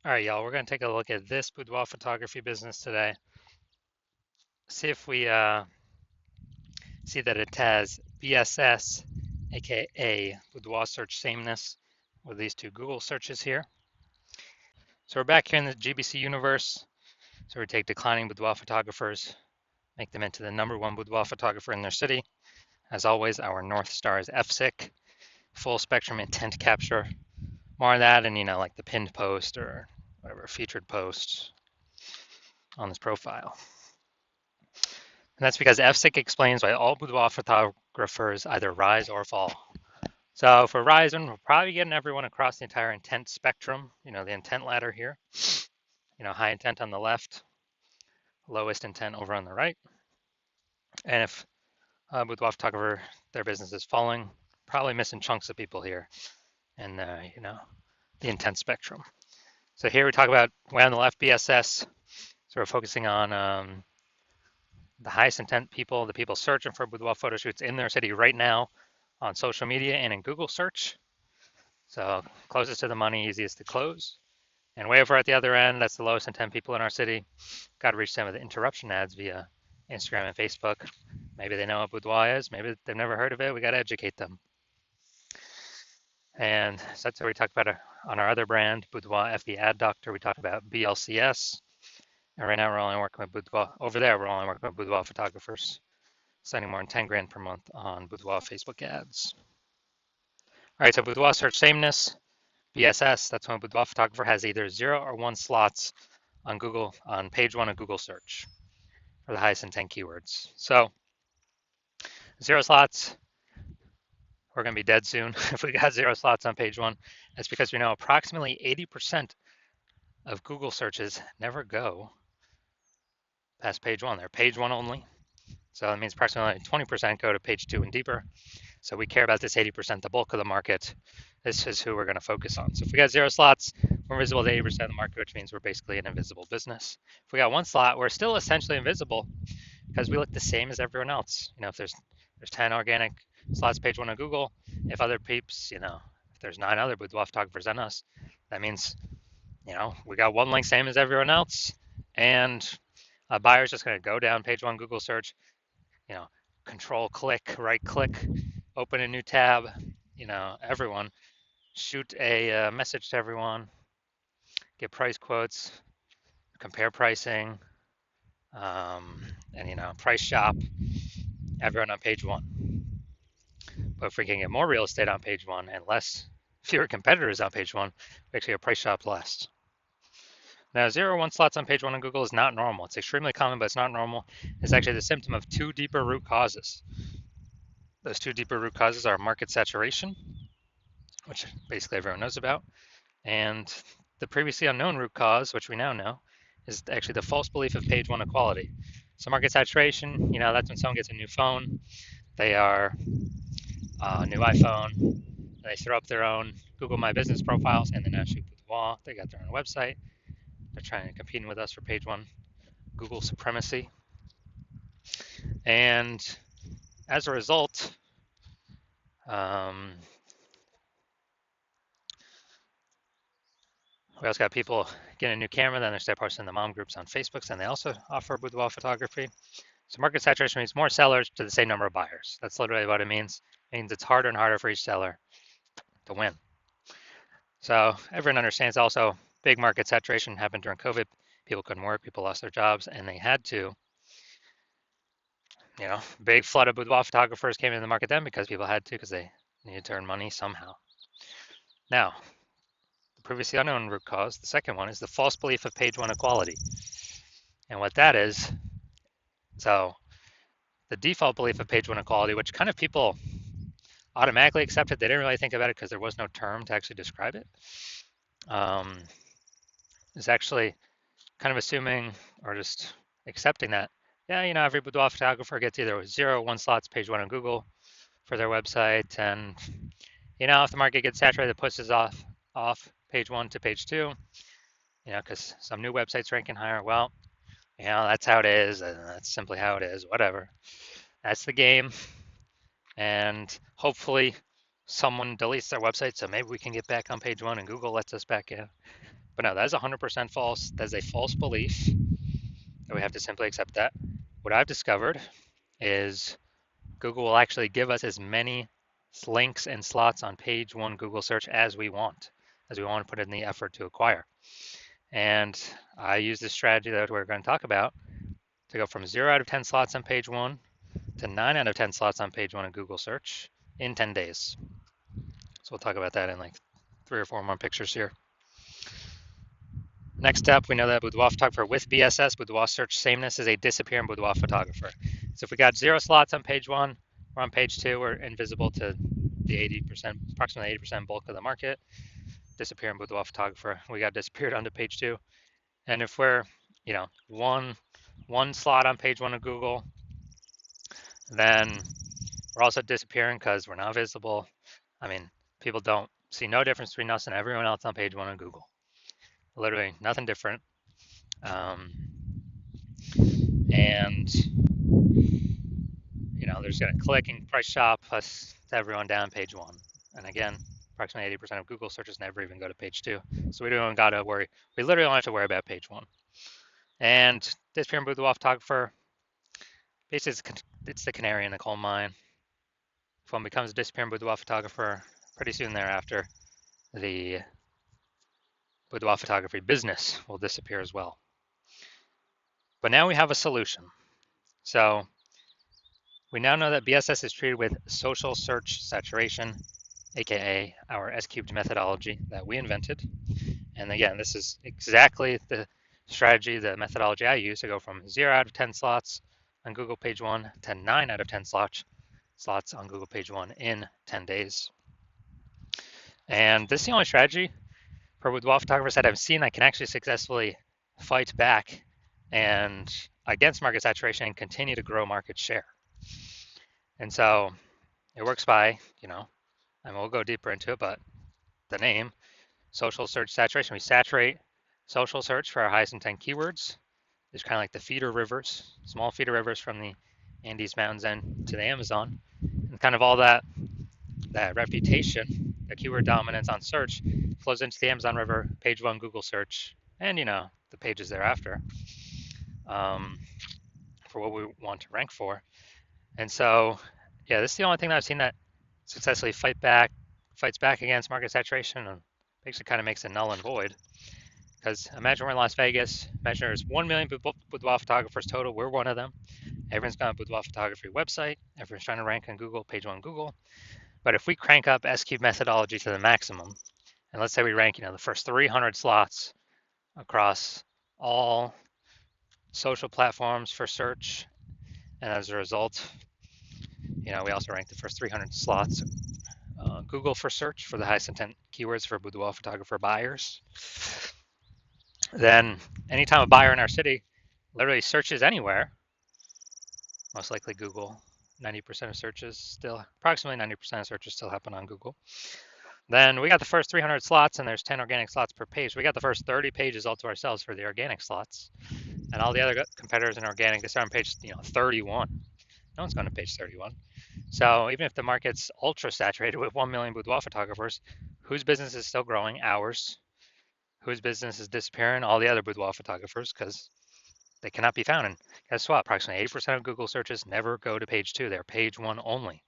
All right, y'all, we're going to take a look at this boudoir photography business today. See if we see that it has BSS, aka boudoir search sameness, with these two Google searches here. So we're back here in the GBC universe. So we take declining boudoir photographers, make them into the #1 boudoir photographer in their city. As always, our North Star is FSIC, full spectrum intent capture. More of that and, like the pinned post or whatever, featured post on this profile. And that's because FSIC explains why all boudoir photographers either rise or fall. So for rising, we're probably getting everyone across the entire intent spectrum, the intent ladder here. High intent on the left, lowest intent over on the right. And if a boudoir photographer, their business is falling, probably missing chunks of people here in the intent spectrum. So here we talk about way on the left, BSS. So we're focusing on the highest intent people, the people searching for boudoir photo shoots in their city right now on social media and in Google search. So closest to the money, easiest to close. And way over at the other end, that's the lowest intent people in our city. Got to reach them with interruption ads via Instagram and Facebook. Maybe they know what boudoir is. Maybe they've never heard of it. We got to educate them. And so that's what we talked about on our other brand, Boudoir FB Ad Doctor. We talked about BLCS. And right now we're only working with boudoir. Over there, we're only working with boudoir photographers, spending more than 10 grand per month on boudoir Facebook ads. All right, so boudoir search sameness, BSS, that's when a boudoir photographer has either 0 or 1 slots on Google, on page 1 of Google search for the highest intent keywords. So 0 slots, we're going to be dead soon if we got 0 slots on page 1. That's because we know approximately 80% of Google searches never go past page 1. They're page 1 only. So that means approximately 20% go to page 2 and deeper. So we care about this 80%, the bulk of the market. This is who we're going to focus on. So if we got 0 slots, we're invisible to 80% of the market, which means we're basically an invisible business. If we got 1 slot, we're still essentially invisible because we look the same as everyone else. If there's 10 organic slots page 1 on Google, if other peeps, if there's 9 other boudoir photographers than us, that means, we got 1 link same as everyone else, and a buyer's just going to go down page 1 Google search, control click, right click, open a new tab, everyone, shoot a message to everyone, get price quotes, compare pricing, and price shop, everyone on page 1. But if we can get more real estate on page 1 and fewer competitors on page 1, we actually get price shop less. Now, 0 or 1 slots on page 1 on Google is not normal. It's extremely common, but it's not normal. It's actually the symptom of 2 deeper root causes. Those 2 deeper root causes are market saturation, which basically everyone knows about, and the previously unknown root cause, which we now know, is actually the false belief of page 1 equality. So market saturation, that's when someone gets a new phone, they are a new iPhone, they throw up their own Google My Business profiles, and then actually boudoir, they got their own website. They're trying to compete with us for page 1 Google supremacy. And as a result, we also got people getting a new camera, then they start posting the mom groups on Facebook, and they also offer boudoir photography. So market saturation means more sellers to the same number of buyers. That's literally what it means. It means it's harder and harder for each seller to win. So everyone understands also big market saturation happened during COVID. People couldn't work, people lost their jobs, and they had to, big flood of boudoir photographers came into the market then because people had to, because they needed to earn money somehow. Now, the previously unknown root cause, the second one, is the false belief of page 1 equality. And what that is, so the default belief of page 1 equality, which kind of people automatically accepted, they didn't really think about it because there was no term to actually describe it, is actually kind of assuming or just accepting that, every boudoir photographer gets either 0 or 1 slots page 1 on Google for their website, and if the market gets saturated, it pushes off page 1 to page 2, because some new websites ranking higher. Well, that's how it is, and that's simply how it is, whatever. That's the game, and hopefully someone deletes their website, so maybe we can get back on page 1 and Google lets us back in. But no, that is 100% false. That is a false belief, and we have to simply accept that. What I've discovered is Google will actually give us as many links and slots on page one Google search as we want to put in the effort to acquire. And I use this strategy that we're going to talk about to go from 0 out of 10 slots on page one to 9 out of 10 slots on page one of Google search in 10 days. So we'll talk about that in like 3 or 4 more pictures here. Next up, we know that Boudoir photographer with BSS, Boudoir search sameness, is a disappearing Boudoir photographer. So if we got 0 slots on page one, we're on page two, we're invisible to the 80%, approximately 80% bulk of the market. Disappearing Boudoir photographer, we got disappeared onto page two. And if we're, one slot on page one of Google, then we're also disappearing because we're not visible. I mean, people don't see no difference between us and everyone else on page one of Google. Literally nothing different. And they're just going to click and price shop plus everyone down page one. And again, approximately 80% of Google searches never even go to page two. So we don't got to worry. We literally don't have to worry about page one. And disappearing Boudoir photographer, basically it's the canary in the coal mine. If one becomes a disappearing Boudoir photographer, pretty soon thereafter, the Boudoir photography business will disappear as well. But now we have a solution. So we now know that BSS is treated with social search saturation, aka our S-cubed methodology that we invented. And again, this is exactly the strategy, the methodology I use to go from 0 out of 10 slots on Google page one to 9 out of 10 slots on Google page one in 10 days. And this is the only strategy for boudoir photographers that I've seen that can actually successfully fight back and against market saturation and continue to grow market share. And so it works by, and we'll go deeper into it, but the name, social search saturation. We saturate social search for our highest intent keywords. It's kind of like the feeder rivers, small feeder rivers from the Andes Mountains and to the Amazon. And kind of all that reputation, the keyword dominance on search flows into the Amazon River, page one Google search, and the pages thereafter for what we want to rank for. And so, yeah, this is the only thing that I've seen that successfully fights back against market saturation and basically kind of makes it null and void. Because imagine we're in Las Vegas, imagine there's 1 million boudoir photographers total, we're one of them. Everyone's got a boudoir photography website, everyone's trying to rank on Google, page one Google. But if we crank up S-cube methodology to the maximum, and let's say we rank, the first 300 slots across all social platforms for search, and as a result, we also rank the first 300 slots Google for search for the highest intent keywords for boudoir photographer buyers. Then anytime a buyer in our city literally searches anywhere, most likely Google, 90% of searches still, approximately 90% of searches still happen on Google. Then we got the first 300 slots and there's 10 organic slots per page. We got the first 30 pages all to ourselves for the organic slots. And all the other competitors in organic, they start on page 31. No one's going to page 31. So even if the market's ultra saturated with 1 million boudoir photographers, whose business is still growing? Ours. Whose business is disappearing? All the other boudoir photographers, because they cannot be found. And guess what? Approximately 80% of Google searches never go to page two. They're page one only,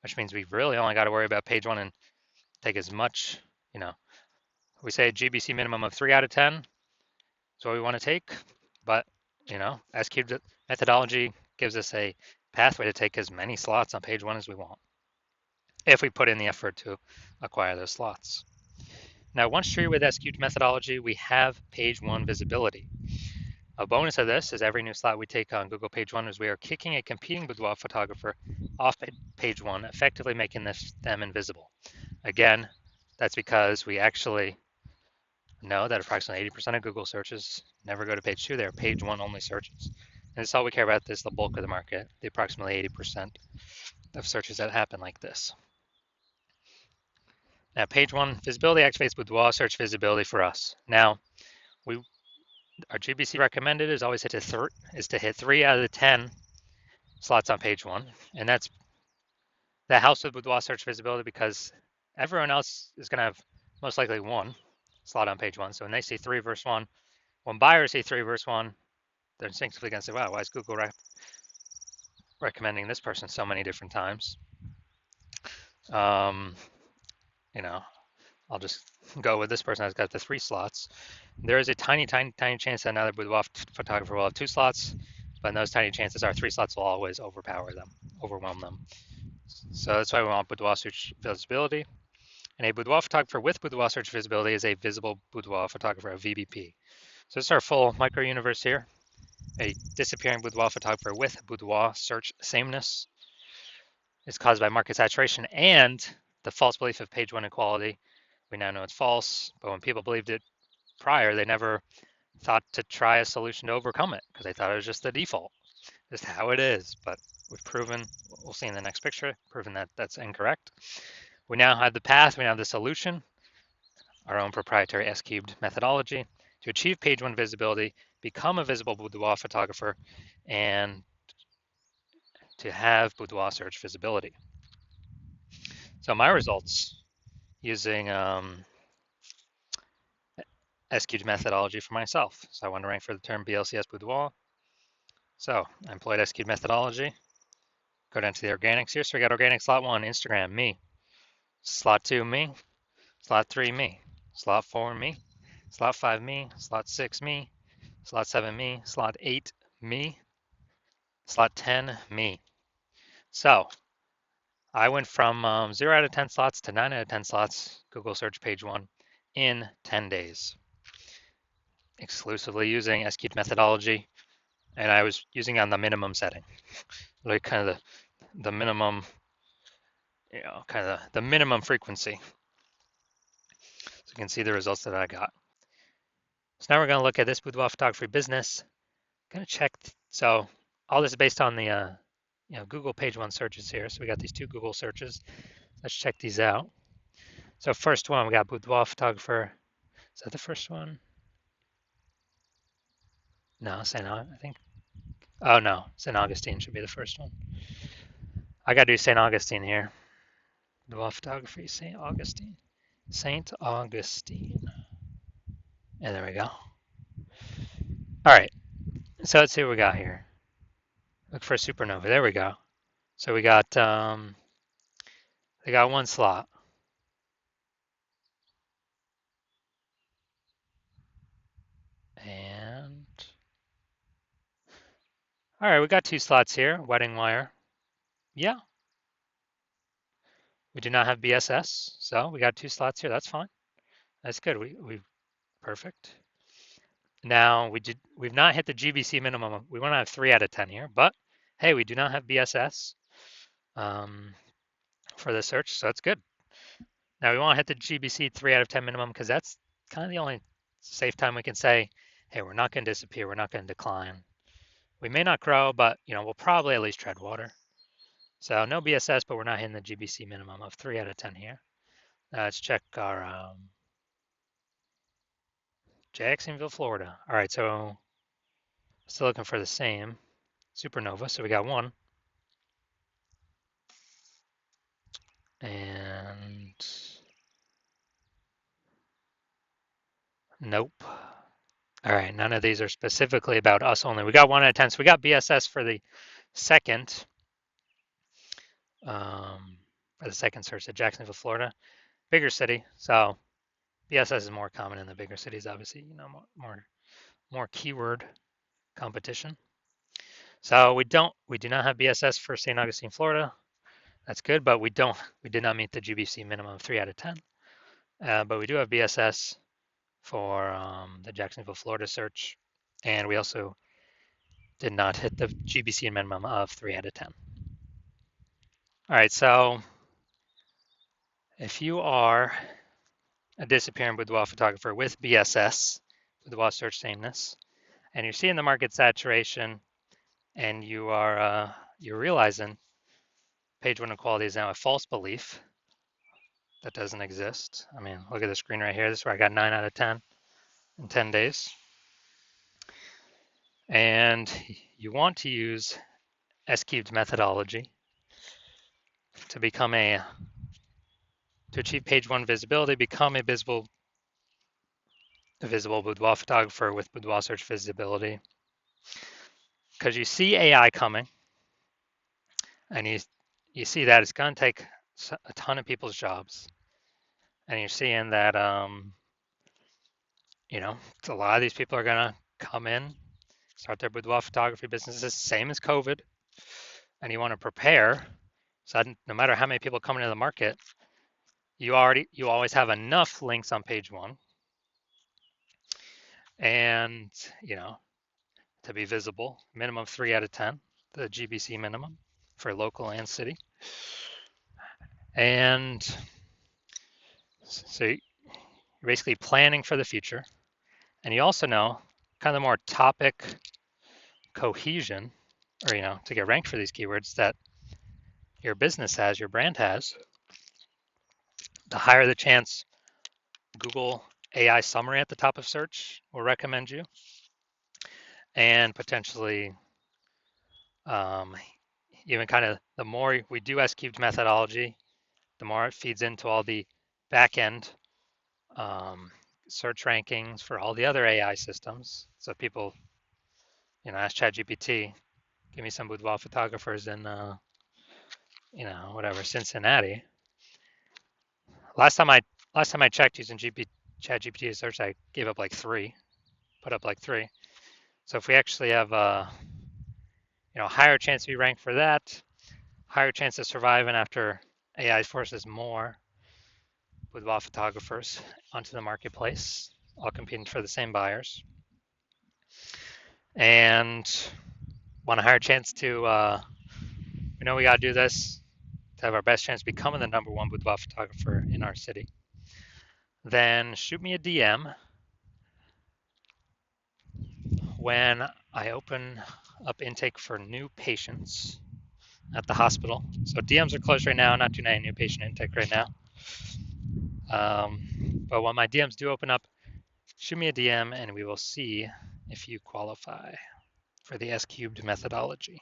which means we've really only got to worry about page one and take as much, we say a GBC minimum of 3 out of 10 is what we want to take. But, S-cubed methodology gives us a pathway to take as many slots on page one as we want, if we put in the effort to acquire those slots. Now, once treated with S-cubed methodology, we have page one visibility. A bonus of this is every new slot we take on Google page one is we are kicking a competing boudoir photographer off page one, effectively making them invisible. Again, that's because we actually know that approximately 80% of Google searches never go to page two. They're page one only searches. And this is all we care about. This is the bulk of the market, the approximately 80% of searches that happen like this. Now, page one visibility activates boudoir search visibility for us. Now, our GBC recommended is always to hit 3 out of the 10 slots on page one, and that helps with boudoir search visibility because everyone else is going to have most likely one. slot on page one. So when they see 3 verse 1, when buyers see 3 verse 1, they're instinctively going to say, wow, why is Google recommending this person so many different times? Um, you know, I'll just go with this person that's got the 3 slots. There is a tiny, tiny, tiny chance that another boudoir photographer will have 2 slots, but those tiny chances are 3 slots will always overwhelm them. So that's why we want boudoir search visibility. And a boudoir photographer with boudoir search visibility is a visible boudoir photographer, a VBP. So this is our full micro universe here. A disappearing boudoir photographer with boudoir search sameness is caused by market saturation and the false belief of page one equality. We now know it's false, but when people believed it prior, they never thought to try a solution to overcome it because they thought it was just the default, just how it is. But we've proven, we'll see in the next picture, proven that that's incorrect. We now have the path, we now have the solution, our own proprietary S-cubed methodology to achieve page one visibility, become a visible boudoir photographer, and to have boudoir search visibility. So my results using S-cubed methodology for myself. So I want to rank for the term BLCS boudoir. So I employed S-cubed methodology. Go down to the organics here. So we got organic slot 1, Instagram, me. Slot 2, me. Slot 3, me. Slot 4, me. Slot 5, me. Slot 6, me. Slot 7, me. Slot 8, me. Slot 10, me. So I went from 0 out of 10 slots to 9 out of 10 slots, Google search page 1, in 10 days. Exclusively using S-cubed methodology, and I was using on the minimum setting, like kind of the minimum, kind of the minimum frequency. So you can see the results that I got. So now we're going to look at this boudoir photography business. Going to check. So all this is based on the Google page 1 searches here. So we got these 2 Google searches. Let's check these out. So first one, we got boudoir photographer. Is that the first one? No, I think. Oh no, St. Augustine should be the first one. I gotta do St. Augustine here. Boudoir photography, St. Augustine. St. Augustine. And there we go. All right, so let's see what we got here. Look for a supernova. There we go. So we got they got 1 slot. And all right, we got 2 slots here. Wedding wire. Yeah. We do not have BSS, so we got 2 slots here. That's fine. That's good. We perfect. Now we've not hit the GBC minimum. We want to have 3 out of 10 here, but hey, we do not have BSS for the search, so that's good. Now we want to hit the GBC 3 out of 10 minimum because that's kind of the only safe time we can say, hey, we're not going to disappear, we're not going to decline. We may not grow, but we'll probably at least tread water. So no BSS, but we're not hitting the GBC minimum of 3 out of 10 here. Let's check our Jacksonville, Florida. All right, so still looking for the same supernova. So we got 1. And nope. All right, none of these are specifically about us only. We got 1 out of 10. So we got BSS for the second search at Jacksonville, Florida. Bigger city. So BSS is more common in the bigger cities, obviously, more keyword competition. So we do not have BSS for St. Augustine, Florida. That's good, but we did not meet the GBC minimum of 3 out of 10. But we do have BSS for the Jacksonville, Florida search, and we also did not hit the GBC minimum of 3 out of 10. All right, so if you are a disappearing boudoir photographer with BSS, boudoir search sameness, and you're seeing the market saturation, and you're realizing page 1 equality is now a false belief that doesn't exist. I mean, look at the screen right here. This is where I got 9 out of 10 in 10 days. And you want to use S-cubed methodology to achieve page 1 visibility, become a visible a visible boudoir photographer with boudoir search visibility, because you see AI coming, and you see that it's going to take a ton of people's jobs, and you're seeing that a lot of these people are going to come in, start their boudoir photography businesses, same as COVID, and you want to prepare so that no matter how many people come into the market, you always have enough links on page one, and to be visible, minimum 3 out of 10, the GBC minimum for local and city. And so you're basically planning for the future. And you also know kind of more topic cohesion, or to get ranked for these keywords that your business has, your brand has, the higher the chance Google AI summary at the top of search will recommend you, and potentially even kind of the more we do S-cubed methodology, the more it feeds into all the back-end search rankings for all the other AI systems. So people, ask ChatGPT, give me some boudoir photographers in, whatever, Cincinnati. Last time I checked using ChatGPT to search, I gave up like 3, put up like 3. So if we actually have higher chance to be ranked for that, higher chance of surviving after AI forces more boudoir photographers onto the marketplace, all competing for the same buyers, and want a higher chance to, we know we got to do this to have our best chance of becoming the number 1 boudoir photographer in our city, then shoot me a DM when I open up intake for new patients at the hospital. So DMs are closed right now, not doing any new patient intake right now. But when my DMs do open up, shoot me a DM and we will see if you qualify for the S-cubed methodology.